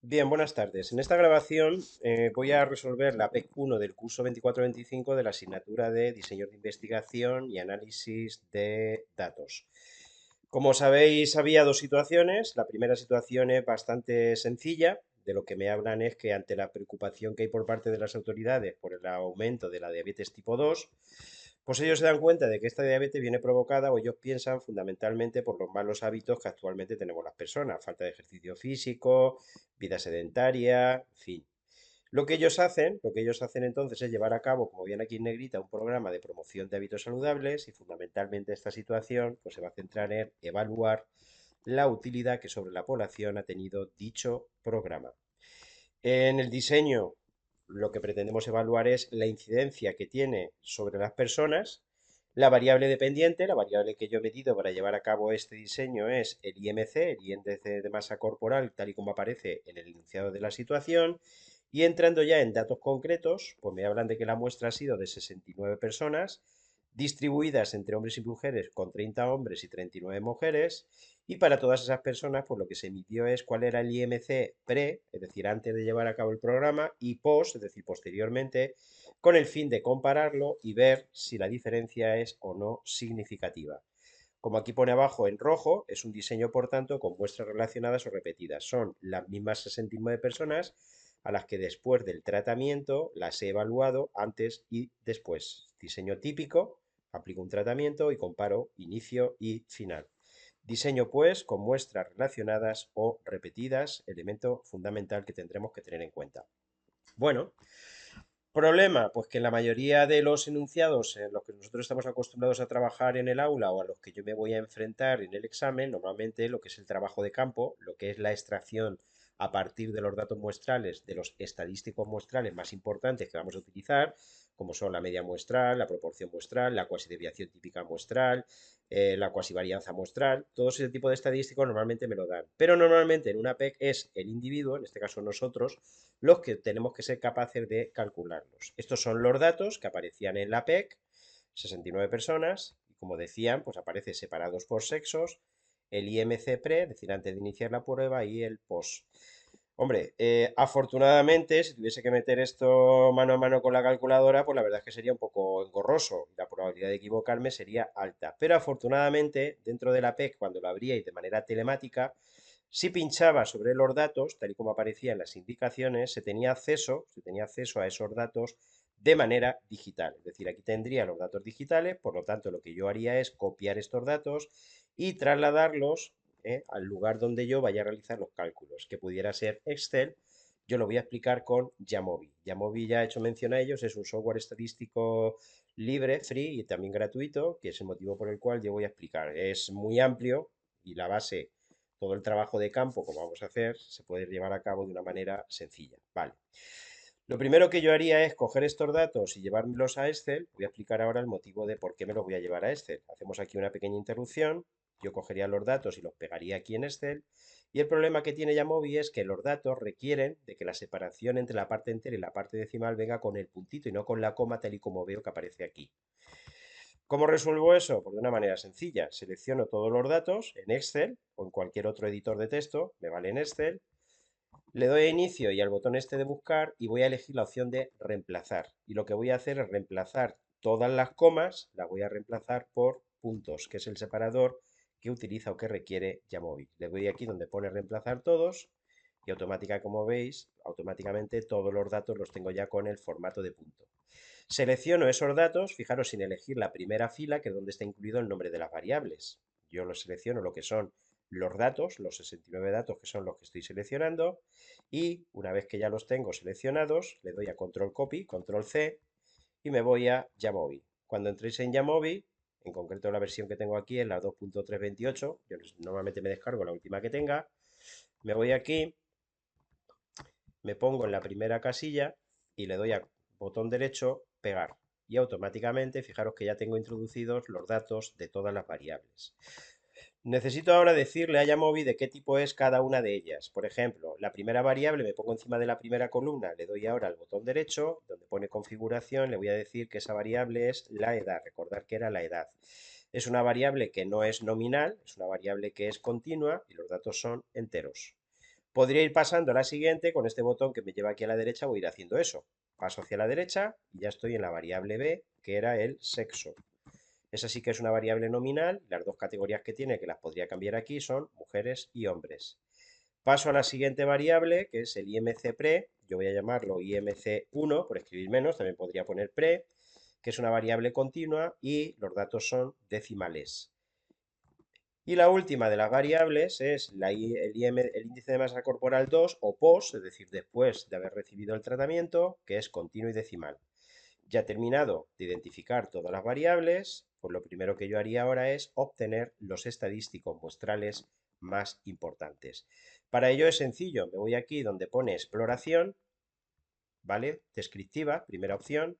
Bien, buenas tardes. En esta grabación voy a resolver la PEC 1 del curso 24-25 de la asignatura de Diseño de Investigación y Análisis de Datos. Como sabéis, había dos situaciones. La primera situación es bastante sencilla. De lo que me hablan es que ante la preocupación que hay por parte de las autoridades por el aumento de la diabetes tipo 2, pues ellos se dan cuenta de que esta diabetes viene provocada, o ellos piensan, fundamentalmente por los malos hábitos que actualmente tenemos las personas. Falta de ejercicio físico, vida sedentaria, en fin. Lo que ellos hacen entonces es llevar a cabo, como viene aquí en negrita, un programa de promoción de hábitos saludables, y fundamentalmente esta situación pues, se va a centrar en evaluar la utilidad que sobre la población ha tenido dicho programa. En el diseño, lo que pretendemos evaluar es la incidencia que tiene sobre las personas. La variable dependiente, la variable que yo he medido para llevar a cabo este diseño, es el IMC, el índice de masa corporal, tal y como aparece en el enunciado de la situación. Y entrando ya en datos concretos, pues me hablan de que la muestra ha sido de 69 personas, distribuidas entre hombres y mujeres, con 30 hombres y 39 mujeres. Y para todas esas personas, pues lo que se midió es cuál era el IMC pre, es decir, antes de llevar a cabo el programa, y post, es decir, posteriormente, con el fin de compararlo y ver si la diferencia es o no significativa. Como aquí pone abajo en rojo, es un diseño, por tanto, con muestras relacionadas o repetidas. Son las mismas 69 personas a las que después del tratamiento las he evaluado antes y después. Diseño típico, aplico un tratamiento y comparo inicio y final. Diseño, pues, con muestras relacionadas o repetidas, elemento fundamental que tendremos que tener en cuenta. Bueno, problema, pues que en la mayoría de los enunciados en los que nosotros estamos acostumbrados a trabajar en el aula o a los que yo me voy a enfrentar en el examen, normalmente lo que es el trabajo de campo, lo que es la extracción a partir de los datos muestrales, de los estadísticos muestrales más importantes que vamos a utilizar, como son la media muestral, la proporción muestral, la cuasi-desviación típica muestral, la cuasi-varianza muestral, todo ese tipo de estadísticos normalmente me lo dan. Pero normalmente en una PEC es el individuo, en este caso nosotros, los que tenemos que ser capaces de calcularlos. Estos son los datos que aparecían en la PEC, 69 personas, y como decían, pues aparece separados por sexos, el IMC pre, es decir, antes de iniciar la prueba, y el post. Hombre, afortunadamente, si tuviese que meter esto mano a mano con la calculadora, pues la verdad es que sería un poco engorroso. La probabilidad de equivocarme sería alta. Pero afortunadamente, dentro de la PEC, cuando lo abríais de manera telemática, si pinchaba sobre los datos, tal y como aparecía en las indicaciones, se tenía acceso a esos datos de manera digital. Es decir, aquí tendría los datos digitales, por lo tanto, lo que yo haría es copiar estos datos y trasladarlos al lugar donde yo vaya a realizar los cálculos, que pudiera ser Excel. Yo lo voy a explicar con Jamovi. Jamovi, ya he hecho mención a ellos, es un software estadístico libre, free y también gratuito, que es el motivo por el cual yo voy a explicar. Es muy amplio y la base, todo el trabajo de campo, como vamos a hacer, se puede llevar a cabo de una manera sencilla. Vale. Lo primero que yo haría es coger estos datos y llevármelos a Excel. Voy a explicar ahora el motivo de por qué me los voy a llevar a Excel. Hacemos aquí una pequeña interrupción. Yo cogería los datos y los pegaría aquí en Excel. Y el problema que tiene Yamovi es que los datos requieren de que la separación entre la parte entera y la parte decimal venga con el puntito y no con la coma, tal y como veo que aparece aquí. ¿Cómo resuelvo eso? Pues de una manera sencilla. Selecciono todos los datos en Excel o en cualquier otro editor de texto, me vale en Excel. Le doy a inicio y al botón este de buscar y voy a elegir la opción de reemplazar. Y lo que voy a hacer es reemplazar todas las comas, las voy a reemplazar por puntos, que es el separador que utiliza o que requiere Jamovi. Le doy aquí donde pone reemplazar todos y como veis, automáticamente todos los datos los tengo ya con el formato de punto. Selecciono esos datos, fijaros, sin elegir la primera fila, que es donde está incluido el nombre de las variables. Yo los selecciono lo que son los datos, los 69 datos que son los que estoy seleccionando, y una vez que ya los tengo seleccionados, le doy a Control Copy, Control C, y me voy a Jamovi. Cuando entréis en Jamovi, en concreto la versión que tengo aquí es la 2.328, yo normalmente me descargo la última que tenga, me voy aquí, me pongo en la primera casilla y le doy a botón derecho, pegar. Y automáticamente, fijaros que ya tengo introducidos los datos de todas las variables. Necesito ahora decirle a Yamovi de qué tipo es cada una de ellas. Por ejemplo, la primera variable me pongo encima de la primera columna, le doy ahora al botón derecho, donde pone configuración, le voy a decir que esa variable es la edad. Recordar que era la edad. Es una variable que no es nominal, es una variable que es continua y los datos son enteros. Podría ir pasando a la siguiente con este botón que me lleva aquí a la derecha, voy a ir haciendo eso. Paso hacia la derecha y ya estoy en la variable b, que era el sexo. Esa sí que es una variable nominal. Las dos categorías que tiene, que las podría cambiar aquí, son mujeres y hombres. Paso a la siguiente variable, que es el IMC pre. Yo voy a llamarlo IMC1 por escribir menos, también podría poner pre, que es una variable continua y los datos son decimales. Y la última de las variables es el índice de masa corporal 2 o POS, es decir, después de haber recibido el tratamiento, que es continuo y decimal. Ya terminado de identificar todas las variables, pues lo primero que yo haría ahora es obtener los estadísticos muestrales más importantes. Para ello es sencillo, me voy aquí donde pone exploración, ¿vale? Descriptiva, primera opción.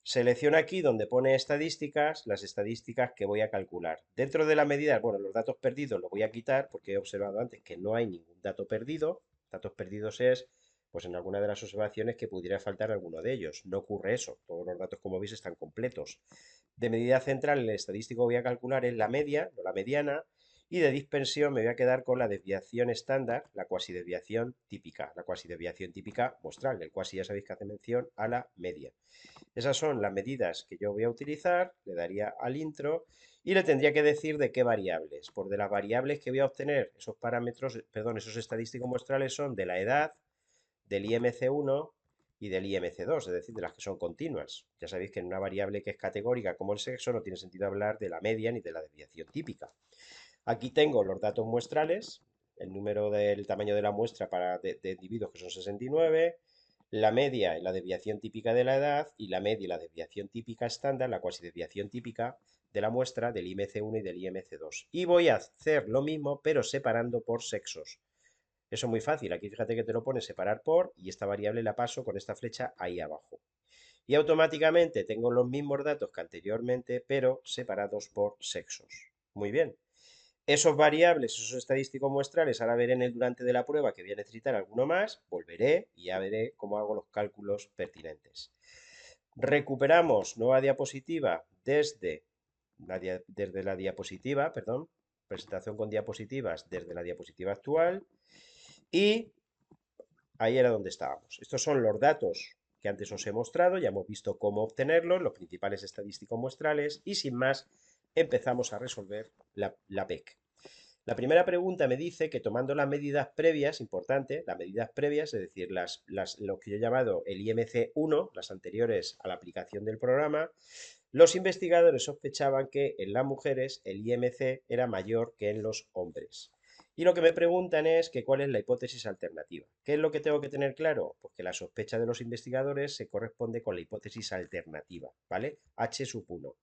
Selecciono aquí donde pone estadísticas, las estadísticas que voy a calcular. Dentro de la medida, bueno, los datos perdidos los voy a quitar porque he observado antes que no hay ningún dato perdido. Datos perdidos es, pues en alguna de las observaciones que pudiera faltar alguno de ellos. No ocurre eso, todos los datos como veis están completos. De medida central, el estadístico que voy a calcular es la media, no la mediana, y de dispersión me voy a quedar con la desviación estándar, la cuasidesviación típica, la cuasidesviación típica muestral, el cuasi ya sabéis que hace mención a la media. Esas son las medidas que yo voy a utilizar, le daría al intro y le tendría que decir de qué variables. Por de las variables que voy a obtener, esos parámetros, perdón, esos estadísticos muestrales son de la edad, del IMC1 y del IMC2, es decir, de las que son continuas. Ya sabéis que en una variable que es categórica como el sexo no tiene sentido hablar de la media ni de la desviación típica. Aquí tengo los datos muestrales, el número del tamaño de la muestra de individuos que son 69, la media y la desviación típica de la edad y la media y la desviación típica estándar, la cuasi desviación típica de la muestra del IMC1 y del IMC2. Y voy a hacer lo mismo pero separando por sexos. Eso es muy fácil, aquí fíjate que te lo pone separar por y esta variable la paso con esta flecha ahí abajo. Y automáticamente tengo los mismos datos que anteriormente pero separados por sexos. Muy bien. Esos variables, esos estadísticos muestrales, ahora veré en el durante de la prueba que voy a necesitar alguno más, volveré y ya veré cómo hago los cálculos pertinentes. Recuperamos nueva diapositiva desde la diapositiva, perdón, presentación con diapositivas desde la diapositiva actual y ahí era donde estábamos. Estos son los datos que antes os he mostrado, ya hemos visto cómo obtenerlos, los principales estadísticos muestrales y sin más empezamos a resolver la PEC. La primera pregunta me dice que tomando las medidas previas, importante, las medidas previas, es decir, lo que yo he llamado el IMC1, las anteriores a la aplicación del programa, los investigadores sospechaban que en las mujeres el IMC era mayor que en los hombres. Y lo que me preguntan es que cuál es la hipótesis alternativa. ¿Qué es lo que tengo que tener claro? Pues que la sospecha de los investigadores se corresponde con la hipótesis alternativa, ¿vale? H sub 1.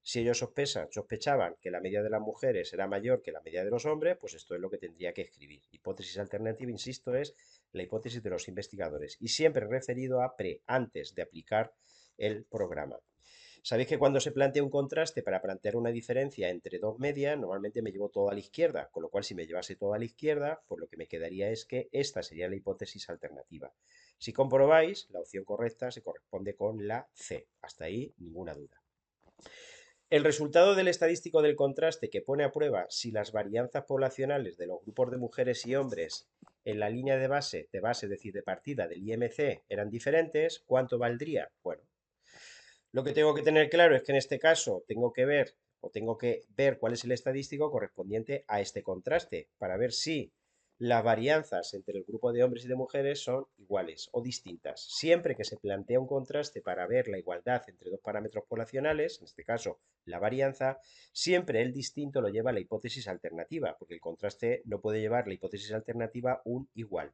Si ellos sospechaban que la media de las mujeres era mayor que la media de los hombres, pues esto es lo que tendría que escribir. Hipótesis alternativa, insisto, es la hipótesis de los investigadores y siempre referido a pre, antes de aplicar el programa. Sabéis que cuando se plantea un contraste para plantear una diferencia entre dos medias, normalmente me llevo todo a la izquierda, con lo cual si me llevase todo a la izquierda, pues lo que me quedaría es que esta sería la hipótesis alternativa. Si comprobáis, la opción correcta se corresponde con la C. Hasta ahí ninguna duda. El resultado del estadístico del contraste que pone a prueba si las varianzas poblacionales de los grupos de mujeres y hombres en la línea de base, es decir, de partida del IMC, eran diferentes, ¿cuánto valdría? Bueno, lo que tengo que tener claro es que en este caso tengo que ver cuál es el estadístico correspondiente a este contraste para ver si las varianzas entre el grupo de hombres y de mujeres son iguales o distintas. Siempre que se plantea un contraste para ver la igualdad entre dos parámetros poblacionales, en este caso la varianza, siempre el distinto lo lleva a la hipótesis alternativa, porque el contraste no puede llevar la hipótesis alternativa un igual.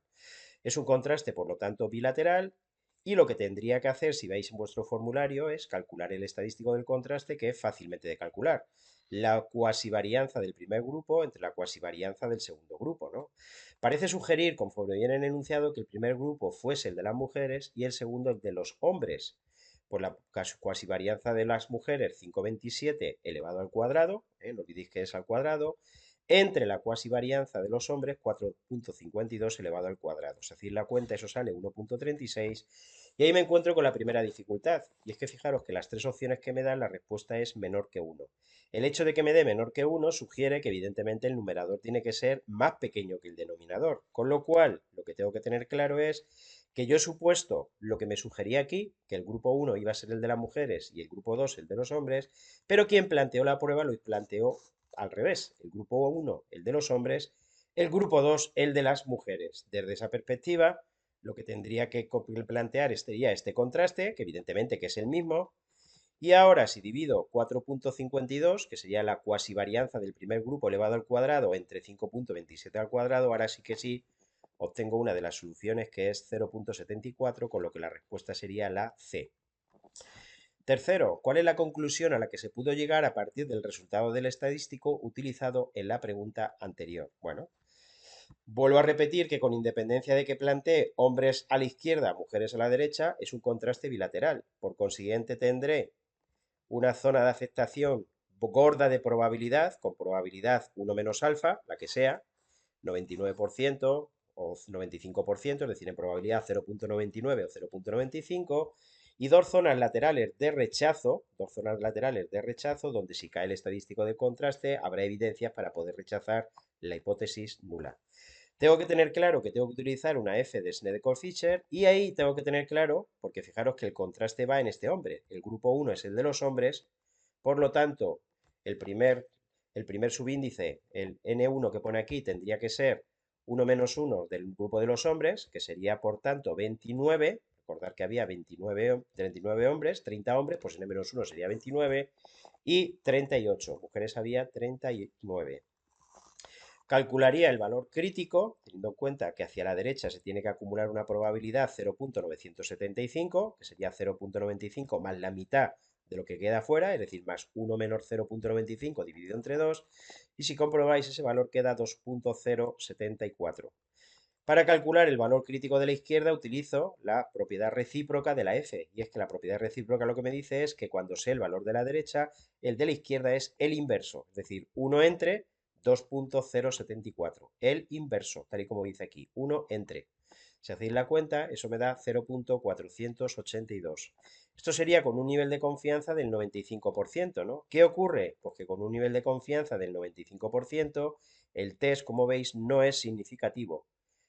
Es un contraste, por lo tanto, bilateral y lo que tendría que hacer, si veis en vuestro formulario, es calcular el estadístico del contraste, que es fácilmente de calcular. La cuasivarianza del primer grupo entre la cuasivarianza del segundo grupo, ¿no? Parece sugerir, conforme viene en el enunciado, que el primer grupo fuese el de las mujeres y el segundo el de los hombres. Pues la cuasivarianza de las mujeres, 5,27 elevado al cuadrado, no olvidéis que es al cuadrado, entre la cuasivarianza de los hombres, 4,52 elevado al cuadrado. Si hacéis la cuenta, eso sale 1,36 Y ahí me encuentro con la primera dificultad, y es que fijaros que las tres opciones que me dan la respuesta es menor que uno. El hecho de que me dé menor que uno sugiere que evidentemente el numerador tiene que ser más pequeño que el denominador, con lo cual lo que tengo que tener claro es que yo he supuesto lo que me sugería aquí, que el grupo uno iba a ser el de las mujeres y el grupo 2 el de los hombres, pero quien planteó la prueba lo planteó al revés, el grupo uno el de los hombres, el grupo 2 el de las mujeres. Desde esa perspectiva, lo que tendría que plantear sería este contraste, que evidentemente que es el mismo, y ahora si divido 4.52, que sería la cuasivarianza del primer grupo elevado al cuadrado entre 5.27 al cuadrado, ahora sí que sí obtengo una de las soluciones que es 0.74, con lo que la respuesta sería la C. Tercero, ¿cuál es la conclusión a la que se pudo llegar a partir del resultado del estadístico utilizado en la pregunta anterior? Bueno, vuelvo a repetir que con independencia de que plantee hombres a la izquierda, mujeres a la derecha, es un contraste bilateral. Por consiguiente, tendré una zona de aceptación gorda de probabilidad, con probabilidad 1 menos alfa, la que sea, 99% o 95%, es decir, en probabilidad 0.99 o 0.95, y dos zonas laterales de rechazo, donde si cae el estadístico de contraste, habrá evidencias para poder rechazar la hipótesis nula. Tengo que tener claro que tengo que utilizar una F de Snedeker-Fischer y ahí tengo que tener claro, porque fijaros que el contraste va en este hombre. El grupo 1 es el de los hombres, por lo tanto, el primer, el primer subíndice, el N1 que pone aquí, tendría que ser 1 menos 1 del grupo de los hombres, que sería por tanto 29. Recordar que había 29 hombres, 30 hombres, pues N menos 1 sería 29, y 38 mujeres había 39. Calcularía el valor crítico, teniendo en cuenta que hacia la derecha se tiene que acumular una probabilidad 0.975, que sería 0.95 más la mitad de lo que queda fuera, es decir, más 1 menos 0.95 dividido entre 2, y si comprobáis ese valor queda 2.074. Para calcular el valor crítico de la izquierda utilizo la propiedad recíproca de la f, y es que la propiedad recíproca lo que me dice es que cuando sé el valor de la derecha, el de la izquierda es el inverso, es decir, 1 entre 2.074, el inverso, tal y como dice aquí, 1 entre. Si hacéis la cuenta, eso me da 0.482. Esto sería con un nivel de confianza del 95%, ¿no? ¿Qué ocurre? Pues que con un nivel de confianza del 95%, el test, como veis, no es significativo.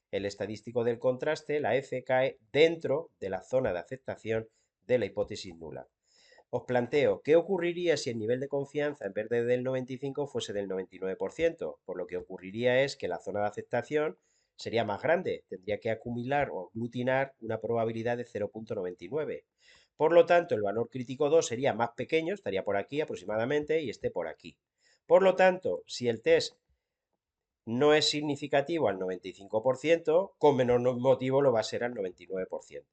El estadístico del contraste, la F, cae dentro de la zona de aceptación de la hipótesis nula. Os planteo, ¿qué ocurriría si el nivel de confianza en vez de del 95 fuese del 99%? Por lo que ocurriría es que la zona de aceptación sería más grande, tendría que acumular o aglutinar una probabilidad de 0.99. Por lo tanto, el valor crítico 2 sería más pequeño, estaría por aquí aproximadamente y esté por aquí. Por lo tanto, si el test no es significativo al 95%, con menor motivo lo va a ser al 99%.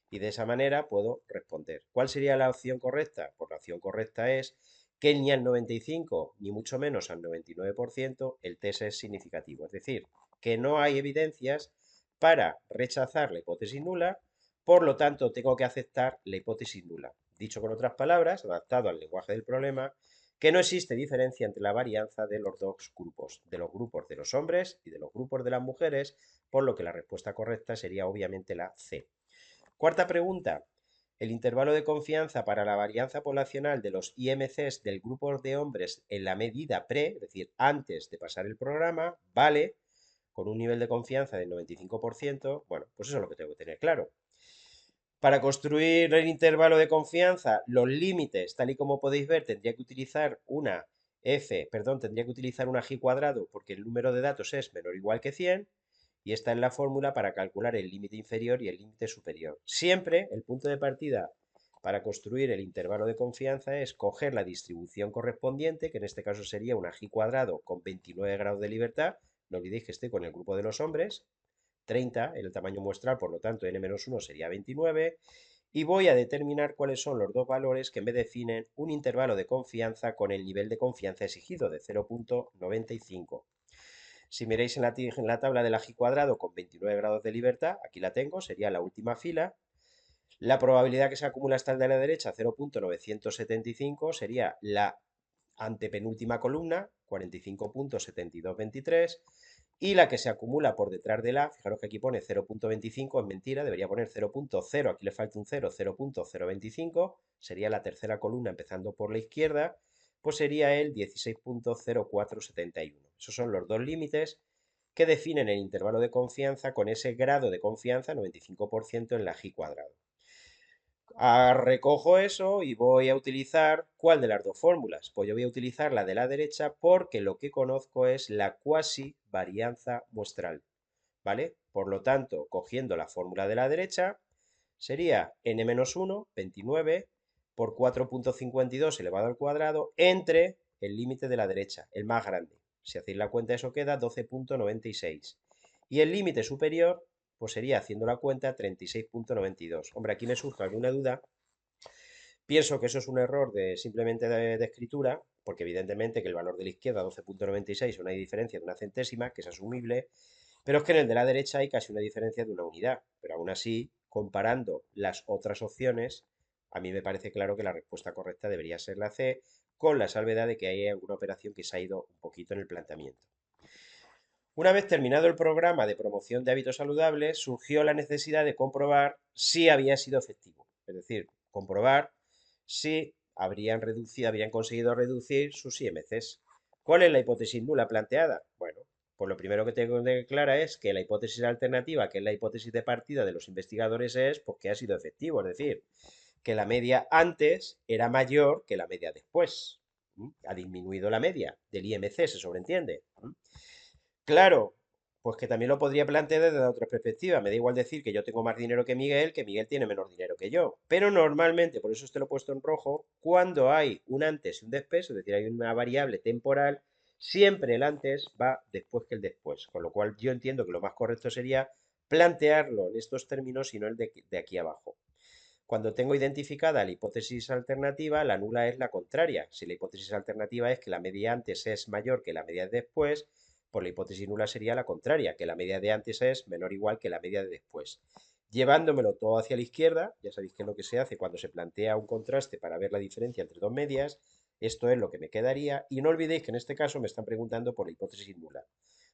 Y de esa manera puedo responder. ¿Cuál sería la opción correcta? Pues la opción correcta es que ni al 95 ni mucho menos al 99% el test es significativo. Es decir, que no hay evidencias para rechazar la hipótesis nula, por lo tanto tengo que aceptar la hipótesis nula. Dicho con otras palabras, adaptado al lenguaje del problema, que no existe diferencia entre la varianza de los dos grupos, de los grupos de los hombres y de los grupos de las mujeres, por lo que la respuesta correcta sería obviamente la C. Cuarta pregunta. El intervalo de confianza para la varianza poblacional de los IMCs del grupo de hombres en la medida pre, es decir, antes de pasar el programa, vale con un nivel de confianza del 95%. Bueno, pues eso es lo que tengo que tener claro. Para construir el intervalo de confianza, los límites, tal y como podéis ver, tendría que utilizar una tendría que utilizar una g cuadrado porque el número de datos es menor o igual que 100 y esta es la fórmula para calcular el límite inferior y el límite superior. Siempre el punto de partida para construir el intervalo de confianza es coger la distribución correspondiente, que en este caso sería una g cuadrado con 29 grados de libertad. No olvidéis que estoy con el grupo de los hombres, 30 en el tamaño muestral, por lo tanto n-1 sería 29, y voy a determinar cuáles son los dos valores que me definen un intervalo de confianza con el nivel de confianza exigido de 0.95. Si miráis en la tabla del agi cuadrado con 29 grados de libertad, aquí la tengo, sería la última fila. La probabilidad que se acumula hasta el de la derecha, 0.975, sería la antepenúltima columna, 45.7223, y la que se acumula por detrás de la, fijaros que aquí pone 0,25, es mentira, debería poner 0,0, aquí le falta un 0, 0,025, sería la tercera columna empezando por la izquierda, pues sería el 16,0471. Esos son los dos límites que definen el intervalo de confianza con ese grado de confianza, 95% en la G cuadrado. Recojo eso y voy a utilizar, ¿cuál de las dos fórmulas? Pues yo voy a utilizar la de la derecha porque lo que conozco es la cuasi varianza muestral, ¿vale? Por lo tanto, cogiendo la fórmula de la derecha, sería n-1, 29, por 4,52 elevado al cuadrado, entre el límite de la derecha, el más grande. Si hacéis la cuenta, eso queda 12,96. Y el límite superior, pues sería, haciendo la cuenta, 36,92. Hombre, aquí me surge alguna duda. Pienso que eso es un error simplemente de escritura, porque evidentemente que el valor de la izquierda, 12,96, es una diferencia de una centésima, que es asumible, pero es que en el de la derecha hay casi una diferencia de una unidad. Pero aún así, comparando las otras opciones, a mí me parece claro que la respuesta correcta debería ser la C, con la salvedad de que hay alguna operación que se ha ido un poquito en el planteamiento. Una vez terminado el programa de promoción de hábitos saludables, surgió la necesidad de comprobar si había sido efectivo. Es decir, comprobar si habrían conseguido reducir sus IMCs. ¿Cuál es la hipótesis nula planteada? Bueno, pues lo primero que tengo que tener clara es que la hipótesis alternativa, que es la hipótesis de partida de los investigadores, es pues, que ha sido efectivo. Es decir, que la media antes era mayor que la media después. Ha disminuido la media del IMC, se sobreentiende. Claro, pues que también lo podría plantear desde otra perspectiva. Me da igual decir que yo tengo más dinero que Miguel tiene menos dinero que yo. Pero normalmente, por eso te lo he puesto en rojo, cuando hay un antes y un después, es decir, hay una variable temporal, siempre el antes va después que el después. Con lo cual yo entiendo que lo más correcto sería plantearlo en estos términos y no el de aquí abajo. Cuando tengo identificada la hipótesis alternativa, la nula es la contraria. Si la hipótesis alternativa es que la media antes es mayor que la media de después, pues la hipótesis nula sería la contraria, que la media de antes es menor o igual que la media de después. Llevándomelo todo hacia la izquierda, ya sabéis qué es lo que se hace cuando se plantea un contraste para ver la diferencia entre dos medias, esto es lo que me quedaría, y no olvidéis que en este caso me están preguntando por la hipótesis nula.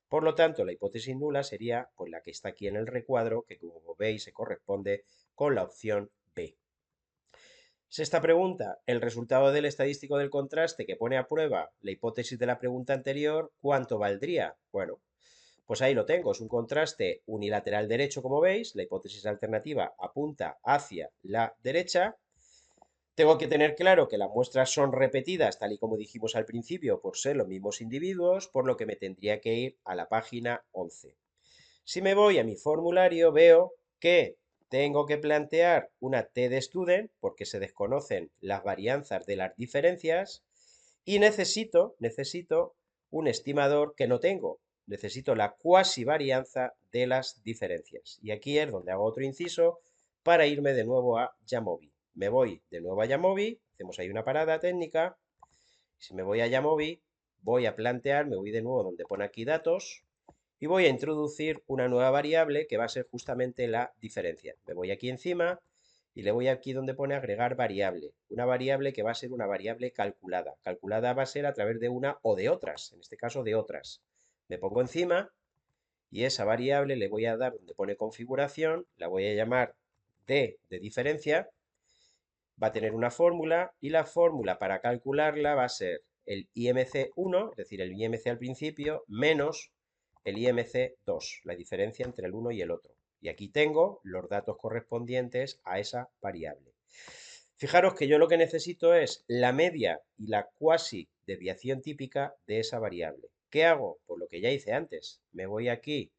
Por lo tanto, la hipótesis nula sería pues, la que está aquí en el recuadro, que como veis se corresponde con la opción B. Sexta pregunta, el resultado del estadístico del contraste que pone a prueba la hipótesis de la pregunta anterior, ¿cuánto valdría? Bueno, pues ahí lo tengo, es un contraste unilateral derecho, como veis, la hipótesis alternativa apunta hacia la derecha. Tengo que tener claro que las muestras son repetidas, tal y como dijimos al principio, por ser los mismos individuos, por lo que me tendría que ir a la página 11. Si me voy a mi formulario, veo que tengo que plantear una T de student, porque se desconocen las varianzas de las diferencias, y necesito un estimador que no tengo. Necesito la cuasi varianza de las diferencias. Y aquí es donde hago otro inciso para irme de nuevo a Jamovi. Me voy de nuevo a Jamovi, hacemos ahí una parada técnica. Si me voy a Jamovi, voy a plantear, me voy de nuevo donde pone aquí datos, y voy a introducir una nueva variable que va a ser justamente la diferencia. Me voy aquí encima y le voy aquí donde pone agregar variable. Una variable que va a ser una variable calculada. Calculada va a ser a través de una o de otras, en este caso de otras. Me pongo encima y esa variable le voy a dar donde pone configuración, la voy a llamar d de diferencia, va a tener una fórmula y la fórmula para calcularla va a ser el IMC1, es decir, el IMC al principio, menos el IMC2, la diferencia entre el uno y el otro. Y aquí tengo los datos correspondientes a esa variable. Fijaros que yo lo que necesito es la media y la cuasi desviación típica de esa variable. ¿Qué hago? Pues lo que ya hice antes. Me voy aquí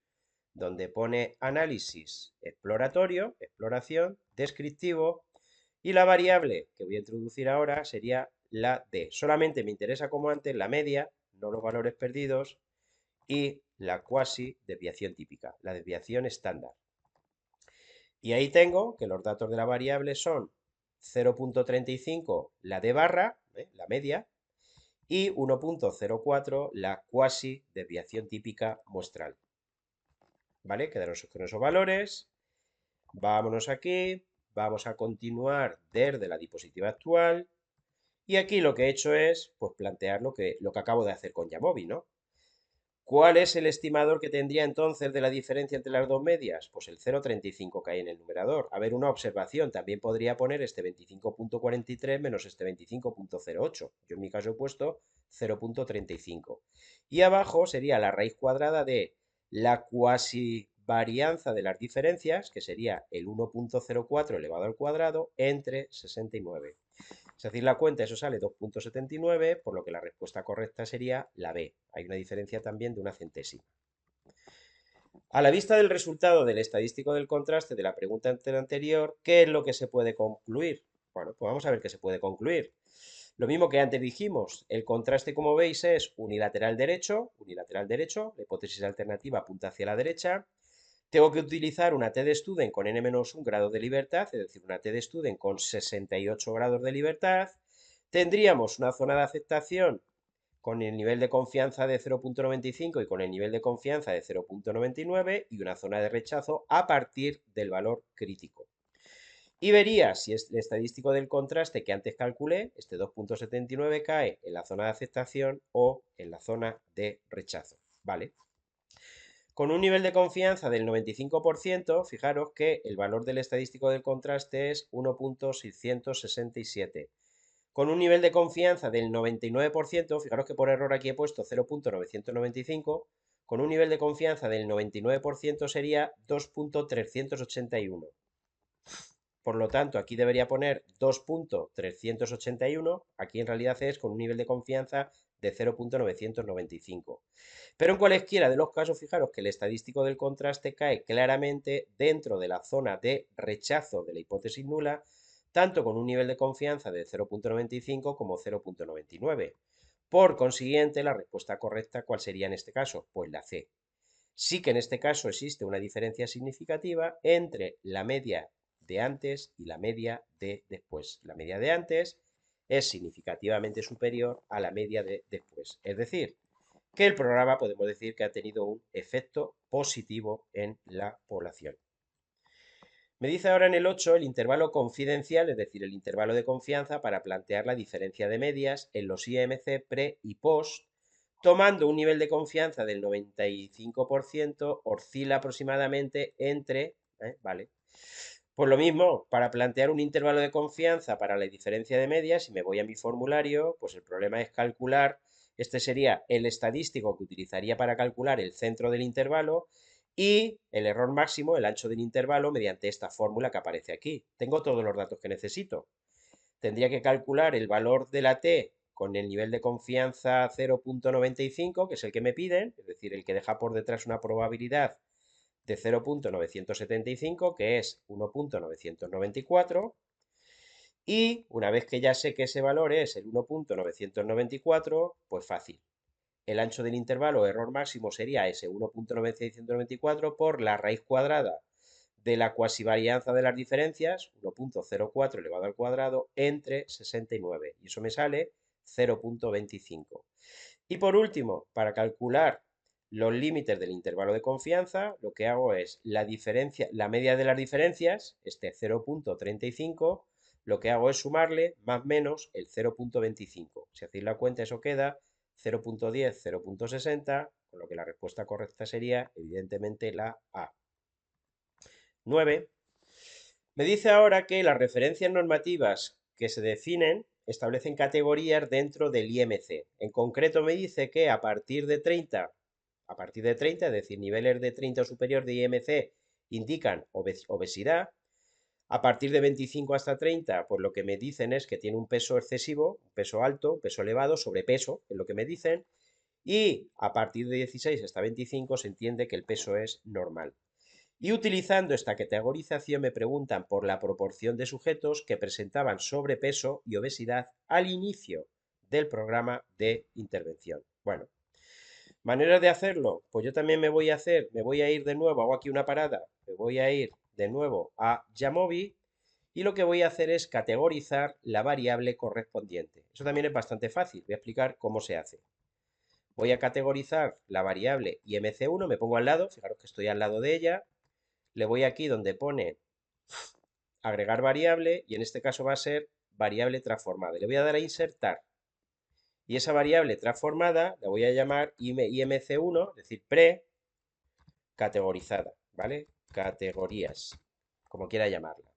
donde pone análisis exploratorio, exploración, descriptivo, y la variable que voy a introducir ahora sería la D. Solamente me interesa como antes la media, no los valores perdidos, y la cuasi desviación típica, la desviación estándar. Y ahí tengo que los datos de la variable son 0,35 la D barra, la media, y 1,04 la cuasi desviación típica muestral. ¿Vale? Quedaros con esos valores. Vámonos aquí, vamos a continuar desde la diapositiva actual. Y aquí lo que he hecho es pues, plantear lo que acabo de hacer con Jamovi, ¿no? ¿Cuál es el estimador que tendría entonces de la diferencia entre las dos medias? Pues el 0,35 que hay en el numerador. A ver, una observación, también podría poner este 25,43 menos este 25,08. Yo en mi caso he puesto 0,35. Y abajo sería la raíz cuadrada de la cuasi varianza de las diferencias, que sería el 1,04 elevado al cuadrado, entre 69. Es decir, la cuenta, eso sale 2,79, por lo que la respuesta correcta sería la B. Hay una diferencia también de una centésima. A la vista del resultado del estadístico del contraste de la pregunta anterior, ¿qué es lo que se puede concluir? Bueno, pues vamos a ver qué se puede concluir. Lo mismo que antes dijimos, el contraste, como veis, es unilateral derecho, la hipótesis alternativa apunta hacia la derecha. Tengo que utilizar una T de Student con n-1 grado de libertad, es decir, una T de Student con 68 grados de libertad. Tendríamos una zona de aceptación con el nivel de confianza de 0,95 y con el nivel de confianza de 0,99 y una zona de rechazo a partir del valor crítico. Y vería si es el estadístico del contraste que antes calculé, este 2,79, cae en la zona de aceptación o en la zona de rechazo. ¿Vale? Con un nivel de confianza del 95%, fijaros que el valor del estadístico del contraste es 1,667. Con un nivel de confianza del 99%, fijaros que por error aquí he puesto 0,995, con un nivel de confianza del 99% sería 2,381. Por lo tanto, aquí debería poner 2,381, aquí en realidad es con un nivel de confianza de 0,995. Pero en cualesquiera de los casos, fijaros que el estadístico del contraste cae claramente dentro de la zona de rechazo de la hipótesis nula, tanto con un nivel de confianza de 0,95 como 0,99. Por consiguiente, la respuesta correcta, ¿cuál sería en este caso? Pues la C. Sí que en este caso existe una diferencia significativa entre la media de antes y la media de después. La media de antes es significativamente superior a la media de después. Es decir, que el programa podemos decir que ha tenido un efecto positivo en la población. Me dice ahora en el 8 el intervalo confidencial, es decir, el intervalo de confianza para plantear la diferencia de medias en los IMC pre y post, tomando un nivel de confianza del 95%, oscila aproximadamente entre, ¿vale? Pues lo mismo, para plantear un intervalo de confianza para la diferencia de medias, si me voy a mi formulario, pues el problema es calcular, este sería el estadístico que utilizaría para calcular el centro del intervalo, y el error máximo, el ancho del intervalo, mediante esta fórmula que aparece aquí. Tengo todos los datos que necesito. Tendría que calcular el valor de la t con el nivel de confianza 0,95, que es el que me piden, es decir, el que deja por detrás una probabilidad de 0,975, que es 1,994. Y una vez que ya sé que ese valor es el 1,994, pues fácil. El ancho del intervalo, error máximo, sería ese 1,994 por la raíz cuadrada de la cuasivarianza de las diferencias, 1,04 elevado al cuadrado, entre 69. Y eso me sale 0,25. Y por último, para calcular los límites del intervalo de confianza, lo que hago es la diferencia, la media de las diferencias, este 0,35, lo que hago es sumarle más menos el 0,25. Si hacéis la cuenta, eso queda 0,10, 0,60, con lo que la respuesta correcta sería, evidentemente, la A. 9. Me dice ahora que las referencias normativas que se definen establecen categorías dentro del IMC. En concreto me dice que a partir de 30, es decir, niveles de 30 o superior de IMC indican obesidad. A partir de 25 hasta 30, pues lo que me dicen es que tiene un peso excesivo, un peso alto, un peso elevado, sobrepeso, es lo que me dicen. Y a partir de 16 hasta 25 se entiende que el peso es normal. Y utilizando esta categorización me preguntan por la proporción de sujetos que presentaban sobrepeso y obesidad al inicio del programa de intervención. Bueno, maneras de hacerlo, pues yo también me voy a ir de nuevo, hago aquí una parada, me voy a ir de nuevo a Jamovi y lo que voy a hacer es categorizar la variable correspondiente. Eso también es bastante fácil, voy a explicar cómo se hace. Voy a categorizar la variable IMC1, me pongo al lado, fijaros que estoy al lado de ella, le voy aquí donde pone agregar variable y en este caso va a ser variable transformada. Le voy a dar a insertar Y esa variable transformada la voy a llamar IMC1, es decir, pre-categorizada, ¿vale? Categorías, como quiera llamarla.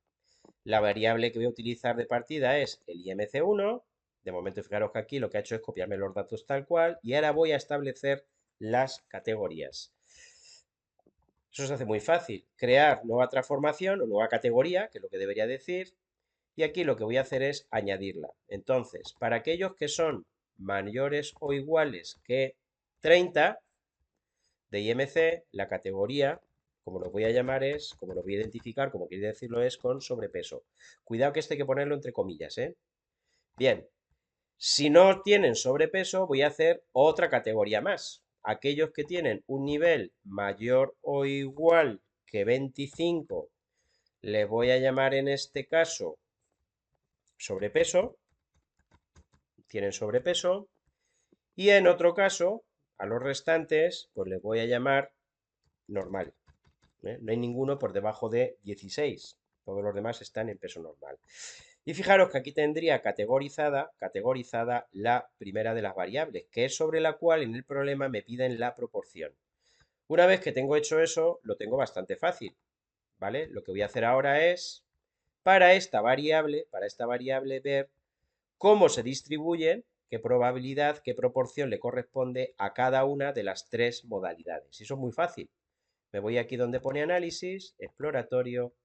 La variable que voy a utilizar de partida es el IMC1. De momento, fijaros que aquí lo que ha hecho es copiarme los datos tal cual. Y ahora voy a establecer las categorías. Eso se hace muy fácil. Crear nueva transformación o nueva categoría, que es lo que debería decir. Y aquí lo que voy a hacer es añadirla. Entonces, para aquellos que son mayores o iguales que 30 de IMC, la categoría, como lo voy a llamar es, como lo voy a identificar, como quiere decirlo, es con sobrepeso. Cuidado que esto hay que ponerlo entre comillas, ¿eh? Bien, si no tienen sobrepeso, voy a hacer otra categoría más. Aquellos que tienen un nivel mayor o igual que 25, les voy a llamar en este caso sobrepeso, tienen sobrepeso, y en otro caso, a los restantes, pues les voy a llamar normal. ¿Eh? No hay ninguno por debajo de 16. Todos los demás están en peso normal. Y fijaros que aquí tendría categorizada la primera de las variables, que es sobre la cual en el problema me piden la proporción. Una vez que tengo hecho eso, lo tengo bastante fácil, ¿vale? Lo que voy a hacer ahora es, para esta variable ver cómo se distribuyen, qué probabilidad, qué proporción le corresponde a cada una de las tres modalidades. Y eso es muy fácil. Me voy aquí donde pone análisis, exploratorio,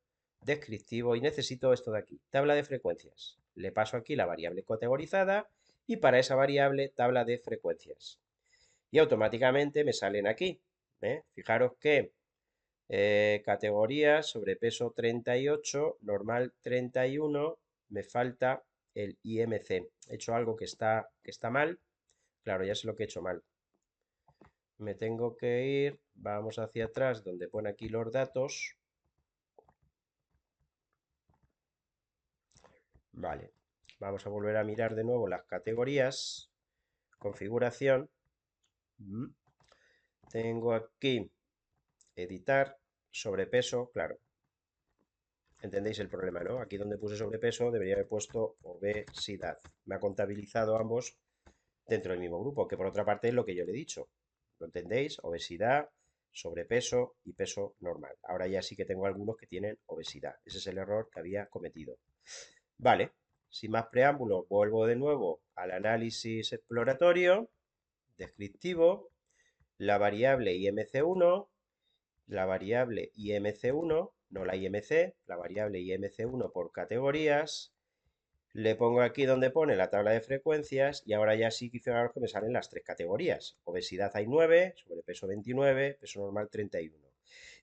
descriptivo y necesito esto de aquí, tabla de frecuencias. Le paso aquí la variable categorizada y para esa variable tabla de frecuencias. Y automáticamente me salen aquí. Fijaros que categorías, sobrepeso 38, normal 31, me falta el IMC. He hecho algo que está mal. Claro, ya sé lo que he hecho mal. Me tengo que ir, vamos hacia atrás donde pone aquí los datos. Vale, vamos a volver a mirar de nuevo las categorías, configuración. Mm. Tengo aquí editar, sobrepeso, claro. ¿Entendéis el problema, no? Aquí donde puse sobrepeso debería haber puesto obesidad. Me ha contabilizado ambos dentro del mismo grupo, que por otra parte es lo que yo le he dicho. ¿Lo entendéis? Obesidad, sobrepeso y peso normal. Ahora ya sí que tengo algunos que tienen obesidad. Ese es el error que había cometido. Vale, sin más preámbulos, vuelvo de nuevo al análisis exploratorio, descriptivo, la variable IMC1, la variable IMC1, no la IMC, la variable IMC1 por categorías, le pongo aquí donde pone la tabla de frecuencias y ahora ya sí que fijaros que me salen las tres categorías. Obesidad hay 9, sobrepeso 29, peso normal 31.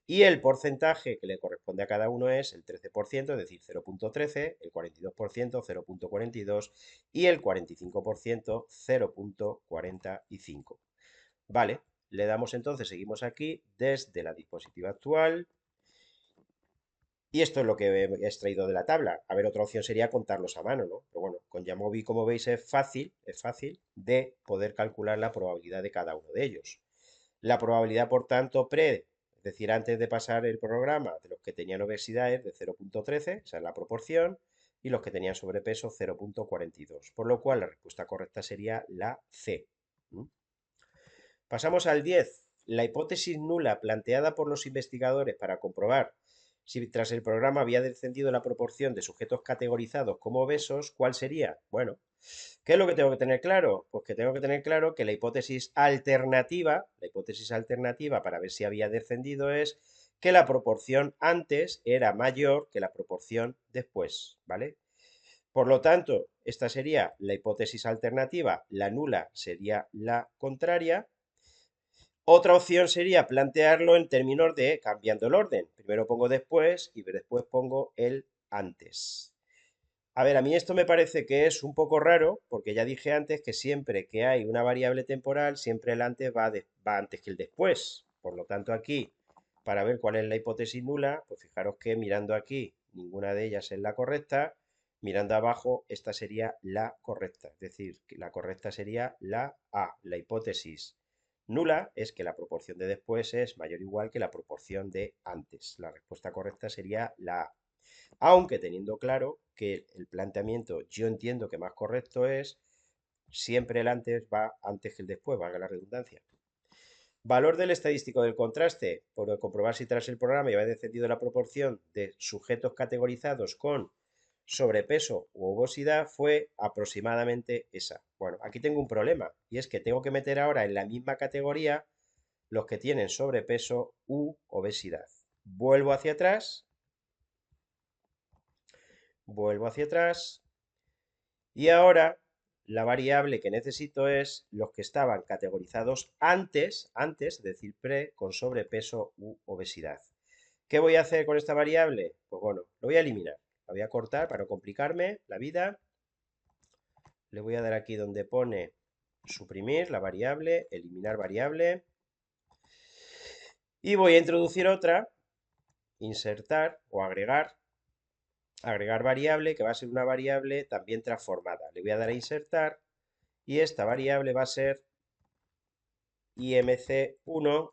Y el porcentaje que le corresponde a cada uno es el 13%, es decir, 0,13, el 42%, 0,42 y el 45%, 0,45. Vale, le damos entonces, seguimos aquí desde la diapositiva actual. Y esto es lo que he extraído de la tabla. A ver, otra opción sería contarlos a mano, ¿no? Pero bueno, con Jamovi, como veis, es fácil de poder calcular la probabilidad de cada uno de ellos. La probabilidad, por tanto, es decir, antes de pasar el programa, de los que tenían obesidad es de 0,13, esa es la proporción, y los que tenían sobrepeso 0,42. Por lo cual, la respuesta correcta sería la C. ¿Mm? Pasamos al 10. La hipótesis nula planteada por los investigadores para comprobar si tras el programa había descendido la proporción de sujetos categorizados como obesos, ¿cuál sería? Bueno, ¿qué es lo que tengo que tener claro? Pues que tengo que tener claro que la hipótesis alternativa para ver si había descendido es que la proporción antes era mayor que la proporción después, ¿vale? Por lo tanto, esta sería la hipótesis alternativa, la nula sería la contraria. Otra opción sería plantearlo en términos de cambiando el orden. Primero pongo después y después pongo el antes. A ver, a mí esto me parece que es un poco raro, porque ya dije antes que siempre que hay una variable temporal, siempre el antes va antes que el después. Por lo tanto, aquí, para ver cuál es la hipótesis nula, pues fijaros que mirando aquí, ninguna de ellas es la correcta. Mirando abajo, esta sería la correcta. Es decir, que la correcta sería la A. La hipótesis nula es que la proporción de después es mayor o igual que la proporción de antes. La respuesta correcta sería la A. Aunque teniendo claro que el planteamiento yo entiendo que más correcto es siempre el antes va antes que el después, valga la redundancia. Valor del estadístico del contraste, por comprobar si tras el programa ya descendido la proporción de sujetos categorizados con sobrepeso u obesidad, fue aproximadamente esa. Bueno, aquí tengo un problema, y es que tengo que meter ahora en la misma categoría los que tienen sobrepeso u obesidad. Vuelvo hacia atrás, y ahora la variable que necesito es los que estaban categorizados antes, es decir, con sobrepeso u obesidad. ¿Qué voy a hacer con esta variable? Pues bueno, lo voy a eliminar. La voy a cortar para no complicarme la vida. Le voy a dar aquí donde pone suprimir la variable, eliminar variable. Y voy a introducir otra, insertar o agregar variable, que va a ser una variable también transformada. Le voy a dar a insertar y esta variable va a ser IMC1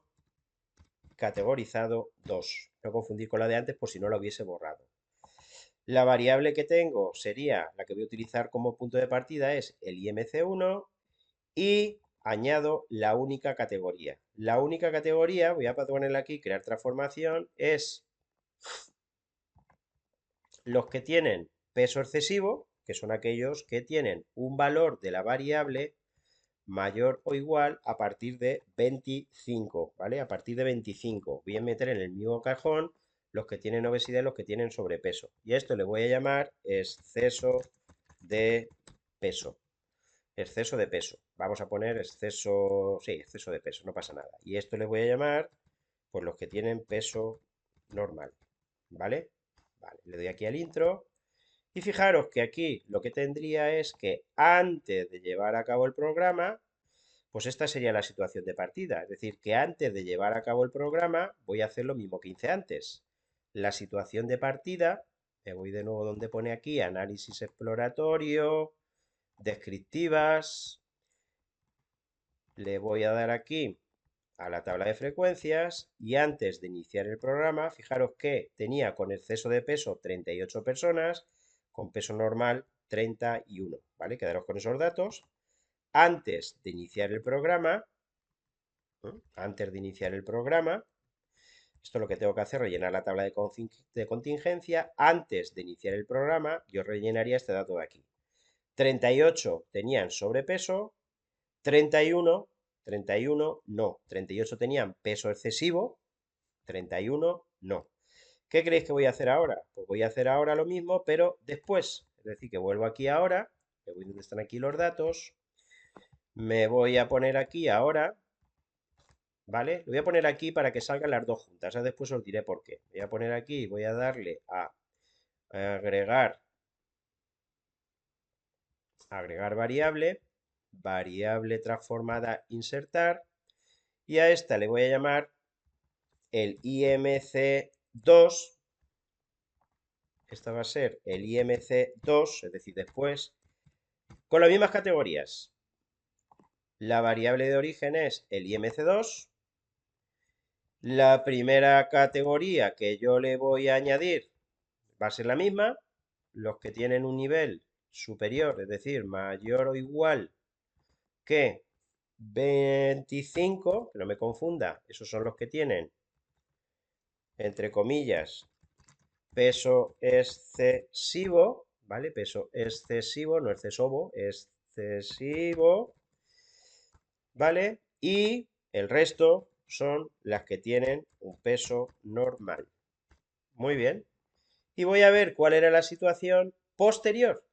categorizado 2. No confundir con la de antes por si no la hubiese borrado. La variable que tengo sería, la que voy a utilizar como punto de partida es el IMC1 y añado la única categoría. La única categoría, voy a ponerla aquí, crear transformación, es los que tienen peso excesivo, que son aquellos que tienen un valor de la variable mayor o igual a partir de 25, ¿vale? A partir de 25. Voy a meter en el mismo cajón los que tienen obesidad y los que tienen sobrepeso. Y a esto le voy a llamar exceso de peso. Exceso de peso. Vamos a poner exceso, sí, exceso de peso, no pasa nada. Y esto le voy a llamar, pues los que tienen peso normal, ¿vale? Vale, le doy aquí al intro. Y fijaros que aquí lo que tendría es que antes de llevar a cabo el programa, pues esta sería la situación de partida. Es decir, que antes de llevar a cabo el programa, voy a hacer lo mismo que hice antes. La situación de partida, me voy de nuevo donde pone aquí, análisis exploratorio, descriptivas, le voy a dar aquí a la tabla de frecuencias y antes de iniciar el programa, fijaros que tenía con exceso de peso 38 personas, con peso normal 31, ¿vale? Quedaros con esos datos. Antes de iniciar el programa, esto es lo que tengo que hacer, rellenar la tabla de contingencia. Antes de iniciar el programa, yo rellenaría este dato de aquí. 38 tenían sobrepeso, 31, 31 no, 38 tenían peso excesivo, 31 no. ¿Qué creéis que voy a hacer ahora? Pues voy a hacer ahora lo mismo, pero después. Es decir, que vuelvo aquí ahora, me voy donde están aquí los datos, me voy a poner aquí ahora, ¿vale? Lo voy a poner aquí para que salgan las dos juntas, ya después os diré por qué. Voy a poner aquí, voy a darle a agregar variable, variable transformada, insertar, y a esta le voy a llamar el IMC2, esta va a ser el IMC2, es decir, después, con las mismas categorías. La variable de origen es el IMC2, la primera categoría que yo le voy a añadir va a ser la misma, los que tienen un nivel superior, es decir, mayor o igual que 25, que no me confunda, esos son los que tienen, entre comillas, peso excesivo, ¿vale? Peso excesivo, no excesovo, excesivo, ¿vale? Y el resto son las que tienen un peso normal. Muy bien. Y voy a ver cuál era la situación posterior.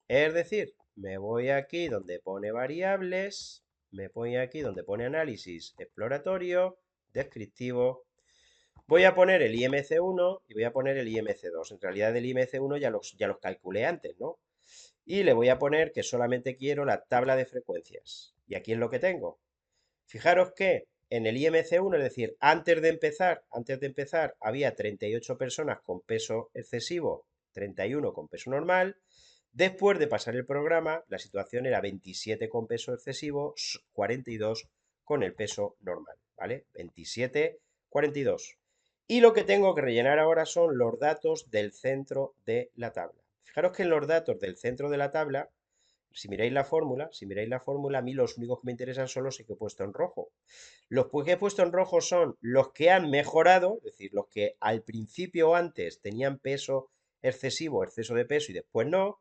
Es decir, me voy aquí donde pone variables, me voy aquí donde pone análisis exploratorio, descriptivo. Voy a poner el IMC1 y voy a poner el IMC2. En realidad el IMC1 ya los calculé antes, ¿no? Y le voy a poner que solamente quiero la tabla de frecuencias. Y aquí es lo que tengo. Fijaros que en el IMC1, es decir, antes de empezar había 38 personas con peso excesivo, 31 con peso normal. Después de pasar el programa, la situación era 27 con peso excesivo, 42 con el peso normal, ¿vale? 27, 42. Y lo que tengo que rellenar ahora son los datos del centro de la tabla. Fijaros que en los datos del centro de la tabla si miráis la fórmula, a mí los únicos que me interesan son los que he puesto en rojo. Los que he puesto en rojo son los que han mejorado, es decir, los que al principio o antes tenían peso excesivo, exceso de peso y después no,